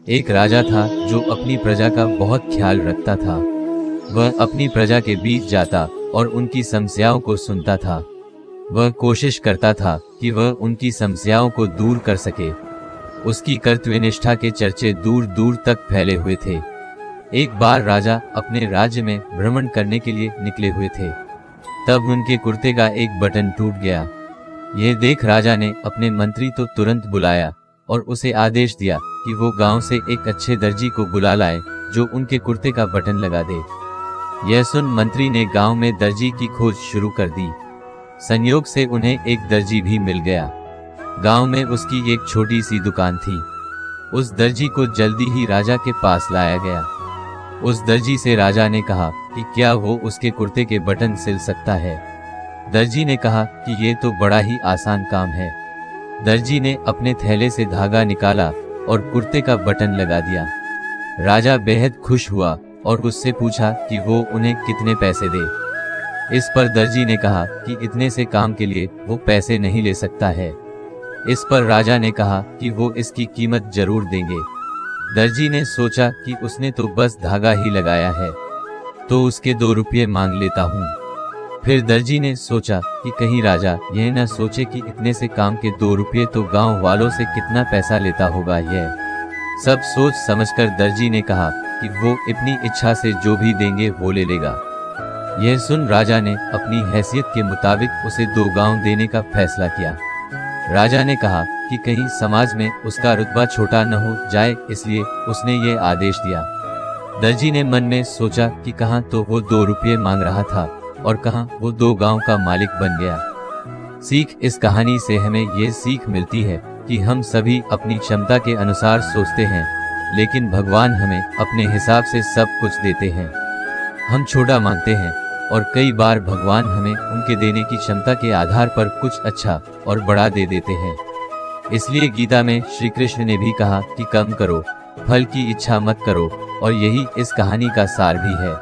एक राजा था जो अपनी प्रजा का बहुत ख्याल रखता था। वह अपनी प्रजा के बीच जाता और उनकी समस्याओं को सुनता था। वह कोशिश करता था कि वह उनकी समस्याओं को दूर कर सके। उसकी कर्तव्यनिष्ठा के चर्चे दूर दूर तक फैले हुए थे। एक बार राजा अपने राज्य में भ्रमण करने के लिए निकले हुए थे। तब उनके कुर्ते का एक बटन टूट गया। यह देख राजा ने अपने मंत्री को तुरंत बुलाया और उसे आदेश दिया कि वो गांव से एक अच्छे दर्जी को बुला लाए जो उनके कुर्ते का बटन लगा दे। यह सुन मंत्री ने गांव में दर्जी की खोज शुरू कर दी। संयोग से उन्हें एक दर्जी भी मिल गया। गांव में उसकी एक छोटी सी दुकान थी। उस दर्जी को जल्दी ही राजा के पास लाया गया। उस दर्जी से राजा ने कहा कि क्या वो उसके कुर्ते के बटन सिल सकता है। दर्जी ने कहा कि ये तो बड़ा ही आसान काम है। दर्जी ने अपने थैले से धागा निकाला और कुर्ते का बटन लगा दिया। राजा बेहद खुश हुआ और उससे पूछा कि वो उन्हें कितने पैसे दे। इस पर दर्जी ने कहा कि इतने से काम के लिए वो पैसे नहीं ले सकता है। इस पर राजा ने कहा कि वो इसकी कीमत जरूर देंगे। दर्जी ने सोचा कि उसने तो बस धागा ही लगाया है, तो उसके 2 रुपये मांग लेता हूँ। फिर दर्जी ने सोचा कि कहीं राजा यह न सोचे कि इतने से काम के 2 रुपये तो गांव वालों से कितना पैसा लेता होगा। यह सब सोच समझकर दर्जी ने कहा कि वो अपनी इच्छा से जो भी देंगे वो ले लेगा। यह सुन राजा ने अपनी हैसियत के मुताबिक उसे 2 गांव देने का फैसला किया। राजा ने कहा कि कहीं समाज में उसका रुतबा छोटा न हो जाए, इसलिए उसने ये आदेश दिया। दर्जी ने मन में सोचा कि कहाँ तो वो 2 रुपये मांग रहा था और कहाँ वो 2 गांव का मालिक बन गया। सीख इस कहानी से हमें ये सीख मिलती है कि हम सभी अपनी क्षमता के अनुसार सोचते हैं, लेकिन भगवान हमें अपने हिसाब से सब कुछ देते हैं। हम छोटा मांगते हैं और कई बार भगवान हमें उनके देने की क्षमता के आधार पर कुछ अच्छा और बड़ा दे देते हैं। इसलिए गीता में श्री कृष्ण ने भी कहा कि कम करो, फल की इच्छा मत करो, और यही इस कहानी का सार भी है।